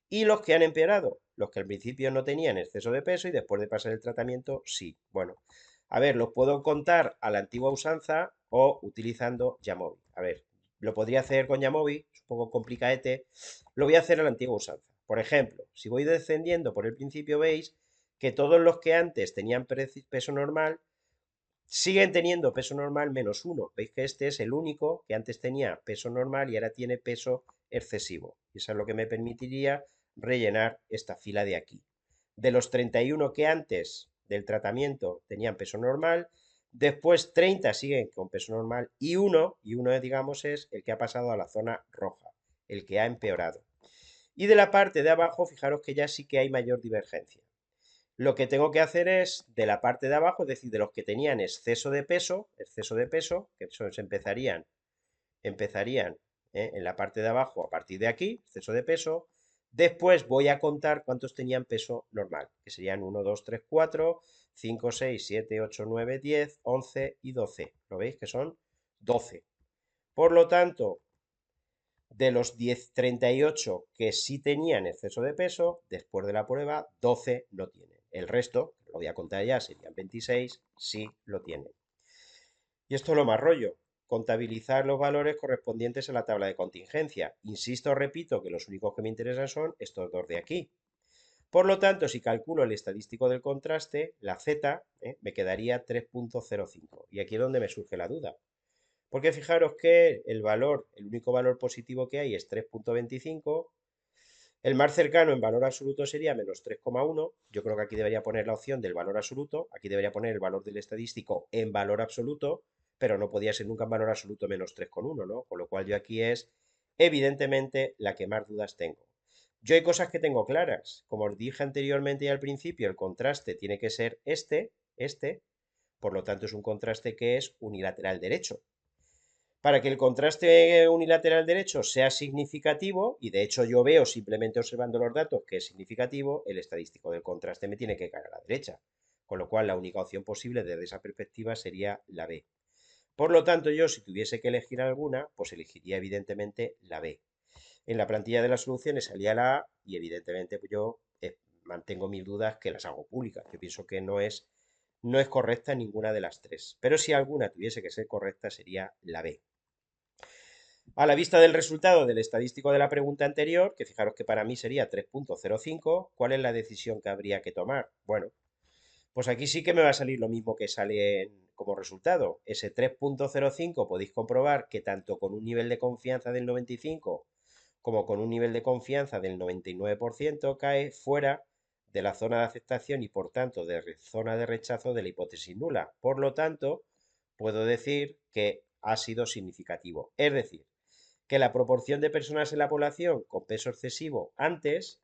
y los que han empeorado, los que al principio no tenían exceso de peso y después de pasar el tratamiento sí. Bueno, a ver, los puedo contar a la antigua usanza o utilizando Yamovi. A ver, lo podría hacer con Yamovi, es un poco complicadete, lo voy a hacer a la antigua usanza. Por ejemplo, si voy descendiendo por el principio, veis que todos los que antes tenían peso normal siguen teniendo peso normal menos uno. Veis que este es el único que antes tenía peso normal y ahora tiene peso excesivo. Y eso es lo que me permitiría rellenar esta fila de aquí. De los 31 que antes del tratamiento tenían peso normal, después 30 siguen con peso normal y uno digamos es el que ha pasado a la zona roja, el que ha empeorado. Y de la parte de abajo, fijaros que ya sí que hay mayor divergencia. Lo que tengo que hacer es de la parte de abajo, es decir, de los que tenían exceso de peso, que esos empezarían en la parte de abajo a partir de aquí, exceso de peso. Después voy a contar cuántos tenían peso normal, que serían 1, 2, 3, 4, 5, 6, 7, 8, 9, 10, 11 y 12. ¿Lo veis? Que son 12. Por lo tanto, de los 38 que sí tenían exceso de peso, después de la prueba, 12 no tienen. El resto, lo voy a contar ya, serían 26, sí lo tienen. Y esto es lo más rollo, contabilizar los valores correspondientes a la tabla de contingencia. Insisto, repito, que los únicos que me interesan son estos dos de aquí. Por lo tanto, si calculo el estadístico del contraste, la Z, me quedaría 3,05. Y aquí es donde me surge la duda. Porque fijaros que el único valor positivo que hay es 3,25. El más cercano en valor absoluto sería menos 3,1. Yo creo que aquí debería poner la opción del valor absoluto. Aquí debería poner el valor del estadístico en valor absoluto, pero no podía ser nunca en valor absoluto menos 3,1, ¿no? Con lo cual yo aquí es evidentemente la que más dudas tengo. Yo hay cosas que tengo claras. Como os dije anteriormente y al principio, el contraste tiene que ser este, por lo tanto es un contraste que es unilateral derecho. Para que el contraste unilateral derecho sea significativo, y de hecho yo veo simplemente observando los datos que es significativo, el estadístico del contraste me tiene que caer a la derecha. Con lo cual la única opción posible desde esa perspectiva sería la B. Por lo tanto, yo si tuviese que elegir alguna, pues elegiría evidentemente la B. En la plantilla de las soluciones salía la A y evidentemente pues yo mantengo mis dudas que las hago públicas. Yo pienso que no es correcta ninguna de las tres. Pero si alguna tuviese que ser correcta sería la B. A la vista del resultado del estadístico de la pregunta anterior, que fijaros que para mí sería 3,05, ¿cuál es la decisión que habría que tomar? Bueno, pues aquí sí que me va a salir lo mismo que sale como resultado. Ese 3,05 podéis comprobar que tanto con un nivel de confianza del 95 como con un nivel de confianza del 99% cae fuera de la zona de aceptación y por tanto de zona de rechazo de la hipótesis nula. Por lo tanto, puedo decir que ha sido significativo. Es decir, que la proporción de personas en la población con peso excesivo antes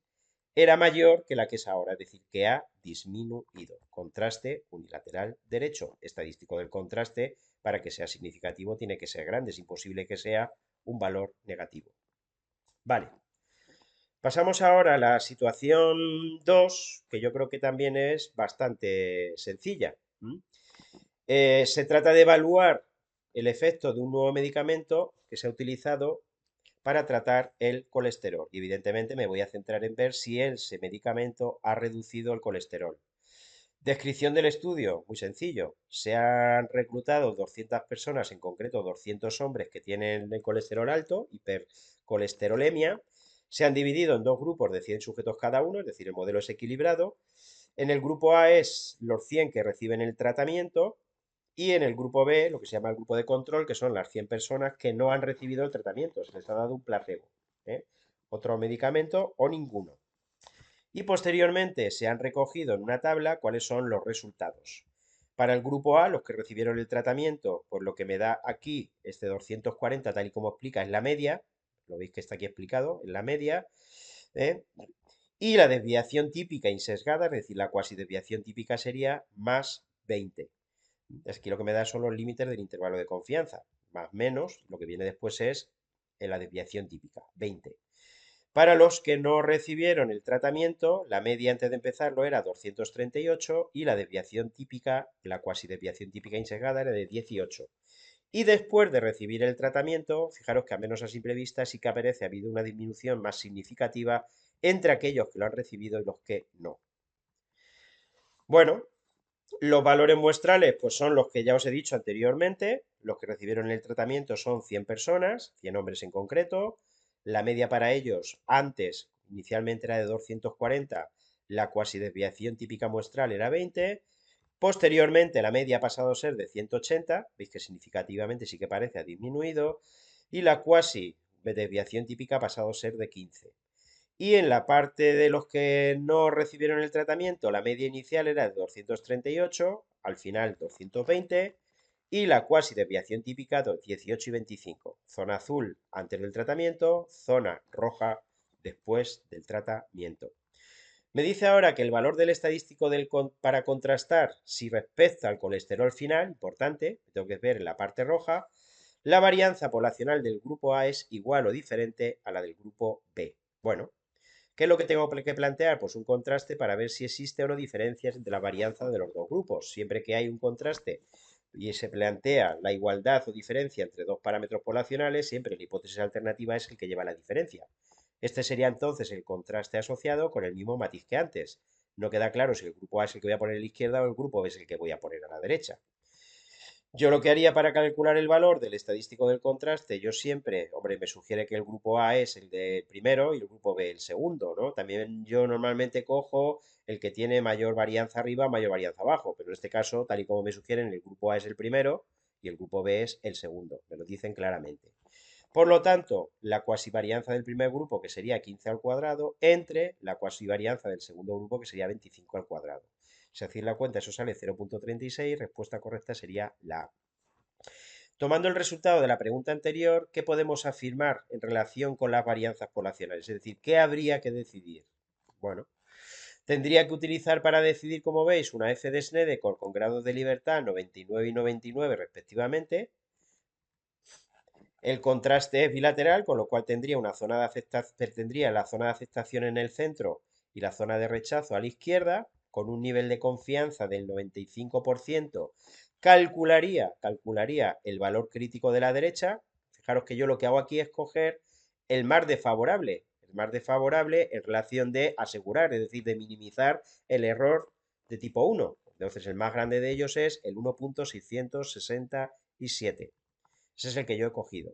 era mayor que la que es ahora, es decir, que ha disminuido. Contraste unilateral derecho. Estadístico del contraste, para que sea significativo, tiene que ser grande. Es imposible que sea un valor negativo. Vale. Pasamos ahora a la situación 2, que yo creo que también es bastante sencilla. Se trata de evaluar el efecto de un nuevo medicamento que se ha utilizado para tratar el colesterol. Y evidentemente me voy a centrar en ver si ese medicamento ha reducido el colesterol. Descripción del estudio, muy sencillo. Se han reclutado 200 personas, en concreto 200 hombres que tienen el colesterol alto, hipercolesterolemia. Se han dividido en dos grupos de 100 sujetos cada uno, es decir, el modelo es equilibrado. En el grupo A es los 100 que reciben el tratamiento y en el grupo B, lo que se llama el grupo de control, que son las 100 personas que no han recibido el tratamiento, se les ha dado un placebo, ¿eh? Otro medicamento o ninguno. Y posteriormente se han recogido en una tabla cuáles son los resultados. Para el grupo A, los que recibieron el tratamiento, pues lo que me da aquí, este 240, tal y como explica, es la media, lo veis que está aquí explicado, en la media, ¿eh? Y la desviación típica insesgada, es decir, la cuasi desviación típica sería más 20. Aquí lo que me da son los límites del intervalo de confianza. Más menos, lo que viene después es la desviación típica, 20. Para los que no recibieron el tratamiento, la media antes de empezarlo era 238 y la desviación típica, la cuasi desviación típica insegada era de 18. Y después de recibir el tratamiento, fijaros que a menos a simple vista sí que aparece, ha habido una disminución más significativa entre aquellos que lo han recibido y los que no. Bueno, los valores muestrales pues son los que ya os he dicho anteriormente. Los que recibieron el tratamiento son 100 personas, 100 hombres en concreto. La media para ellos antes, inicialmente era de 240, la cuasi desviación típica muestral era 20. Posteriormente la media ha pasado a ser de 180, veis que significativamente sí que parece ha disminuido, y la cuasi desviación típica ha pasado a ser de 15. Y en la parte de los que no recibieron el tratamiento, la media inicial era de 238, al final 220, y la cuasi desviación típica de 18 y 25. Zona azul antes del tratamiento, zona roja después del tratamiento. Me dice ahora que el valor del estadístico para contrastar si respecta al colesterol final, importante, tengo que ver en la parte roja, la varianza poblacional del grupo A es igual o diferente a la del grupo B. Bueno, ¿qué es lo que tengo que plantear? Pues un contraste para ver si existe o no diferencias entre la varianza de los dos grupos. Siempre que hay un contraste y se plantea la igualdad o diferencia entre dos parámetros poblacionales, siempre la hipótesis alternativa es el que lleva la diferencia. Este sería entonces el contraste asociado con el mismo matiz que antes. No queda claro si el grupo A es el que voy a poner a la izquierda o el grupo B es el que voy a poner a la derecha. Yo lo que haría para calcular el valor del estadístico del contraste, yo siempre, hombre, me sugiere que el grupo A es el de primero y el grupo B el segundo, ¿no? También yo normalmente cojo el que tiene mayor varianza arriba, mayor varianza abajo, pero en este caso, tal y como me sugieren, el grupo A es el primero y el grupo B es el segundo, me lo dicen claramente. Por lo tanto, la cuasivarianza del primer grupo, que sería 15 al cuadrado, entre la cuasivarianza del segundo grupo, que sería 25 al cuadrado. Si hacéis la cuenta, eso sale 0.36, respuesta correcta sería la A. Tomando el resultado de la pregunta anterior, ¿qué podemos afirmar en relación con las varianzas poblacionales? Es decir, ¿qué habría que decidir? Bueno, tendría que utilizar para decidir, como veis, una f de Snedeker con grados de libertad 99 y 99 respectivamente. El contraste es bilateral, con lo cual tendría una zona de aceptación, tendría la zona de aceptación en el centro y la zona de rechazo a la izquierda, con un nivel de confianza del 95%, calcularía el valor crítico de la derecha. Fijaros que yo lo que hago aquí es coger el más desfavorable, en relación de asegurar, es decir, de minimizar el error de tipo 1. Entonces el más grande de ellos es el 1.667. Ese es el que yo he cogido.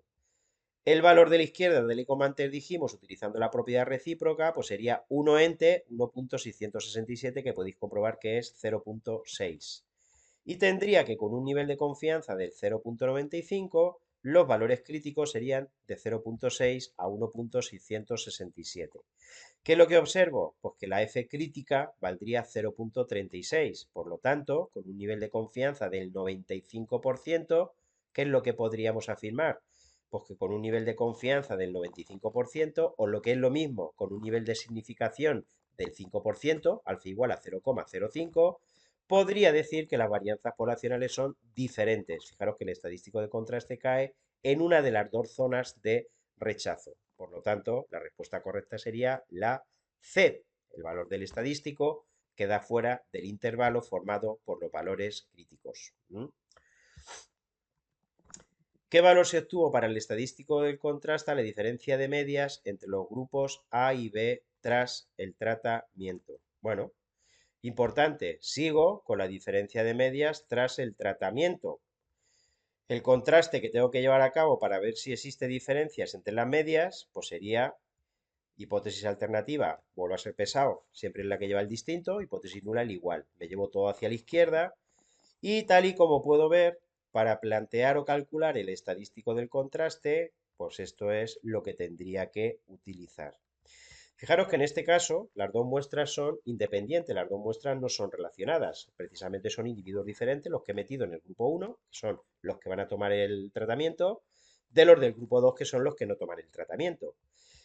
El valor de la izquierda, del como antes dijimos, utilizando la propiedad recíproca, pues sería 1 ente 1.667, que podéis comprobar que es 0.6. Y tendría que, con un nivel de confianza del 0.95, los valores críticos serían de 0.6 a 1.667. ¿Qué es lo que observo? Pues que la F crítica valdría 0.36. Por lo tanto, con un nivel de confianza del 95%, ¿qué es lo que podríamos afirmar? Pues que con un nivel de confianza del 95%, o lo que es lo mismo, con un nivel de significación del 5%, alfa igual a 0,05, podría decir que las varianzas poblacionales son diferentes. Fijaros que el estadístico de contraste cae en una de las dos zonas de rechazo. Por lo tanto, la respuesta correcta sería la C. El valor del estadístico queda fuera del intervalo formado por los valores críticos. ¿Qué valor se obtuvo para el estadístico del contraste? La diferencia de medias entre los grupos A y B tras el tratamiento. Bueno, importante, sigo con la diferencia de medias tras el tratamiento. El contraste que tengo que llevar a cabo para ver si existe diferencias entre las medias, pues sería hipótesis alternativa, vuelvo a ser pesado, siempre es la que lleva el distinto, hipótesis nula el igual. Me llevo todo hacia la izquierda y tal y como puedo ver, para plantear o calcular el estadístico del contraste, pues esto es lo que tendría que utilizar. Fijaros que en este caso las dos muestras son independientes, las dos muestras no son relacionadas, precisamente son individuos diferentes los que he metido en el grupo 1, que son los que van a tomar el tratamiento, de los del grupo 2, que son los que no toman el tratamiento.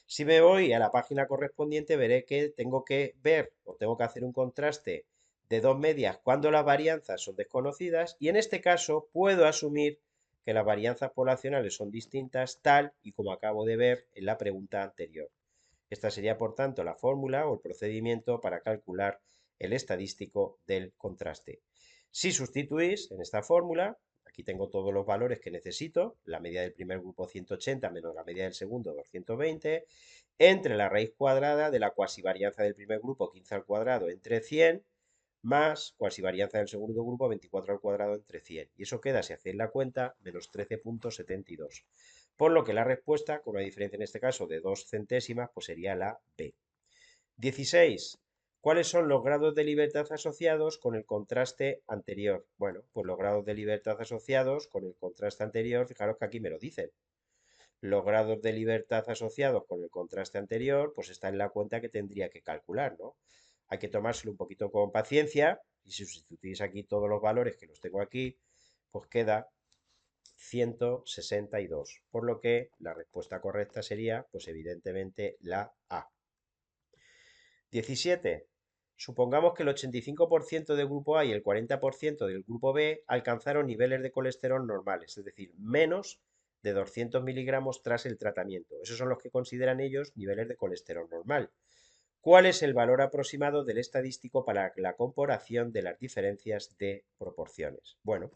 Si me voy a la página correspondiente, veré que tengo que ver o tengo que hacer un contraste de dos medias cuando las varianzas son desconocidas, y en este caso puedo asumir que las varianzas poblacionales son distintas tal y como acabo de ver en la pregunta anterior. Esta sería, por tanto, la fórmula o el procedimiento para calcular el estadístico del contraste. Si sustituís en esta fórmula, aquí tengo todos los valores que necesito, la media del primer grupo 180 menos la media del segundo 220, entre la raíz cuadrada de la cuasivarianza del primer grupo 15 al cuadrado entre 100, más cuasivarianza del segundo grupo 24 al cuadrado entre 100. Y eso queda, si hacéis la cuenta, menos 13,72. Por lo que la respuesta, con una diferencia en este caso de 2 centésimas, pues sería la B. 16. ¿Cuáles son los grados de libertad asociados con el contraste anterior? Bueno, pues los grados de libertad asociados con el contraste anterior, fijaros que aquí me lo dicen. Los grados de libertad asociados con el contraste anterior, pues está en la cuenta que tendría que calcular, ¿no? Hay que tomárselo un poquito con paciencia y si sustituís aquí todos los valores que los tengo aquí, pues queda 162, por lo que la respuesta correcta sería, pues evidentemente, la A. 17. Supongamos que el 85% del grupo A y el 40% del grupo B alcanzaron niveles de colesterol normales, es decir, menos de 200 miligramos tras el tratamiento. Esos son los que consideran ellos niveles de colesterol normal. ¿Cuál es el valor aproximado del estadístico para la comparación de las diferencias de proporciones? Bueno,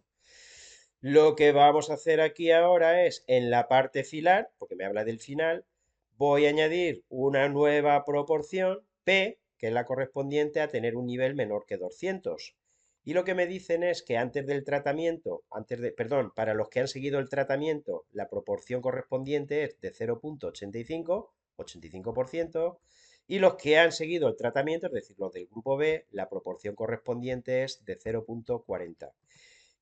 lo que vamos a hacer aquí ahora es, en la parte final, porque me habla del final, voy a añadir una nueva proporción, P, que es la correspondiente a tener un nivel menor que 200. Y lo que me dicen es que antes del tratamiento, perdón, para los que han seguido el tratamiento, la proporción correspondiente es de 0,85, 85%, y los que han seguido el tratamiento, es decir, los del grupo B, la proporción correspondiente es de 0,40.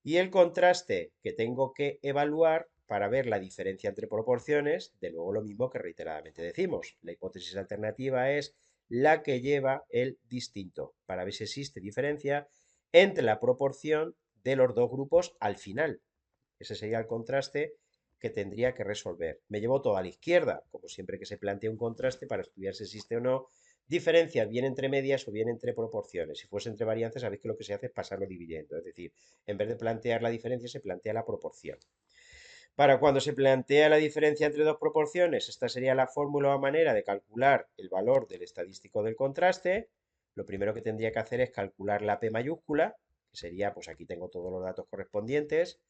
Y el contraste que tengo que evaluar para ver la diferencia entre proporciones, de nuevo lo mismo que reiteradamente decimos. La hipótesis alternativa es la que lleva el distinto, para ver si existe diferencia entre la proporción de los dos grupos al final. Ese sería el contraste que tendría que resolver. Me llevo todo a la izquierda, como siempre que se plantea un contraste para estudiar si existe o no diferencias bien entre medias o bien entre proporciones. Si fuese entre varianzas, sabéis que lo que se hace es pasarlo dividiendo, es decir, en vez de plantear la diferencia, se plantea la proporción. Para cuando se plantea la diferencia entre dos proporciones, esta sería la fórmula o manera de calcular el valor del estadístico del contraste. Lo primero que tendría que hacer es calcular la P mayúscula, que sería, pues aquí tengo todos los datos correspondientes.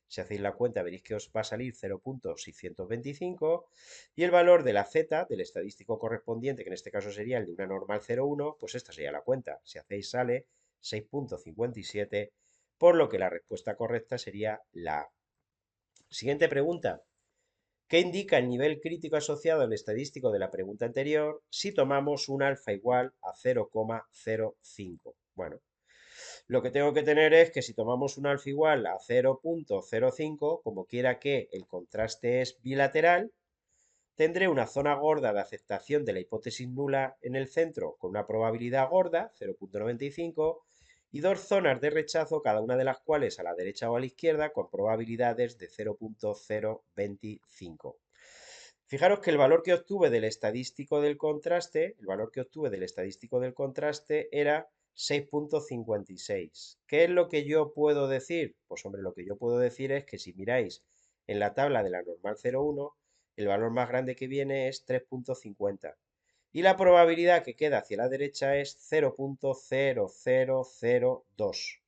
Si hacéis la cuenta veréis que os va a salir 0,625 y el valor de la Z, del estadístico correspondiente, que en este caso sería el de una normal 0,1, pues esta sería la cuenta. Si hacéis sale 6,57, por lo que la respuesta correcta sería la A. Siguiente pregunta. ¿Qué indica el nivel crítico asociado al estadístico de la pregunta anterior si tomamos un alfa igual a 0,05? Bueno, lo que tengo que tener es que si tomamos un alfa igual a 0,05, como quiera que el contraste es bilateral, tendré una zona gorda de aceptación de la hipótesis nula en el centro con una probabilidad gorda, 0,95, y dos zonas de rechazo, cada una de las cuales a la derecha o a la izquierda, con probabilidades de 0,025. Fijaros que el valor que obtuve del estadístico del contraste, era 6,56. ¿Qué es lo que yo puedo decir? Pues hombre, lo que yo puedo decir es que si miráis en la tabla de la normal 0,1, el valor más grande que viene es 3,50. Y la probabilidad que queda hacia la derecha es 0,0002.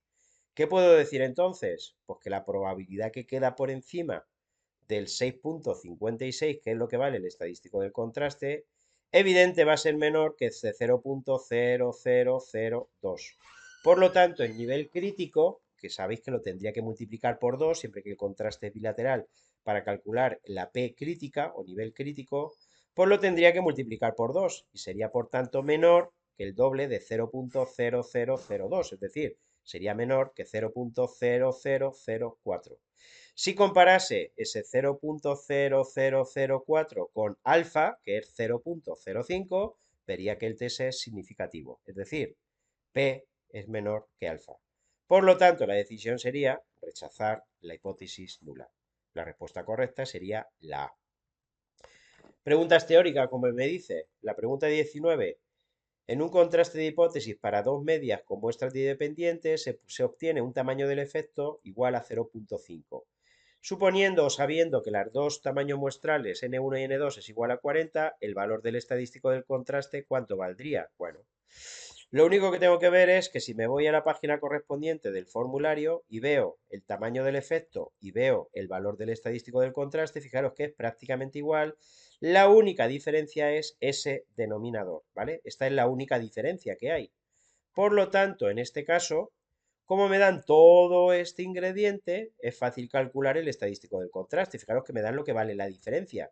¿Qué puedo decir entonces? Pues que la probabilidad que queda por encima del 6,56, que es lo que vale el estadístico del contraste, evidente va a ser menor que ese 0,0002. Por lo tanto, el nivel crítico, que sabéis que lo tendría que multiplicar por 2, siempre que el contraste es bilateral, para calcular la P crítica o nivel crítico, pues lo tendría que multiplicar por 2 y sería por tanto menor que el doble de 0,0002, es decir, sería menor que 0,0004. Si comparase ese 0,0004 con alfa, que es 0,05, vería que el TS es significativo, es decir, P es menor que alfa. Por lo tanto, la decisión sería rechazar la hipótesis nula. La respuesta correcta sería la A. Preguntas teóricas, como me dice. La pregunta 19. En un contraste de hipótesis para dos medias con muestras independientes se obtiene un tamaño del efecto igual a 0,5. Suponiendo o sabiendo que las dos tamaños muestrales N1 y N2 es igual a 40, el valor del estadístico del contraste, ¿cuánto valdría? Bueno, lo único que tengo que ver es que si me voy a la página correspondiente del formulario y veo el tamaño del efecto y veo el valor del estadístico del contraste, fijaros que es prácticamente igual. La única diferencia es ese denominador, ¿vale? Esta es la única diferencia que hay. Por lo tanto, en este caso, como me dan todo este ingrediente, es fácil calcular el estadístico del contraste. Fijaros que me dan lo que vale la diferencia.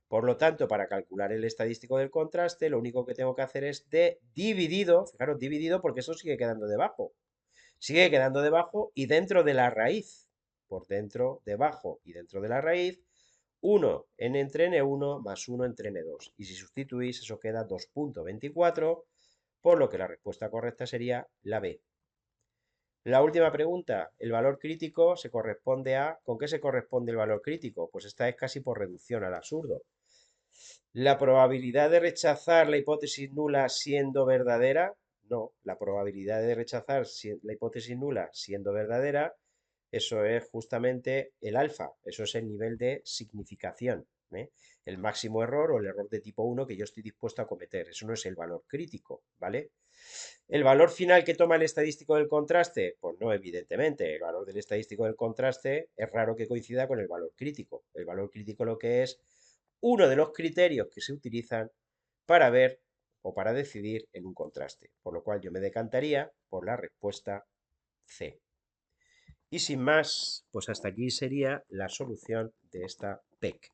Por lo tanto, para calcular el estadístico del contraste, lo único que tengo que hacer es de dividido, fijaros, dividido porque eso sigue quedando debajo. Sigue quedando debajo y dentro de la raíz. Por dentro, debajo y dentro de la raíz, 1 n entre n1 más 1 entre n2. Y si sustituís, eso queda 2,24, por lo que la respuesta correcta sería la B. La última pregunta, el valor crítico se corresponde a... ¿Con qué se corresponde el valor crítico? Pues esta es casi por reducción al absurdo. La probabilidad de rechazar la hipótesis nula siendo verdadera, no, la probabilidad de rechazar la hipótesis nula siendo verdadera, eso es justamente el alfa, eso es el nivel de significación, ¿eh? El máximo error o el error de tipo 1 que yo estoy dispuesto a cometer, eso no es el valor crítico, ¿vale? ¿El valor final que toma el estadístico del contraste? Pues no, evidentemente. El valor del estadístico del contraste es raro que coincida con el valor crítico. El valor crítico lo que es uno de los criterios que se utilizan para ver o para decidir en un contraste. Por lo cual yo me decantaría por la respuesta C. Y sin más, pues hasta aquí sería la solución de esta PEC.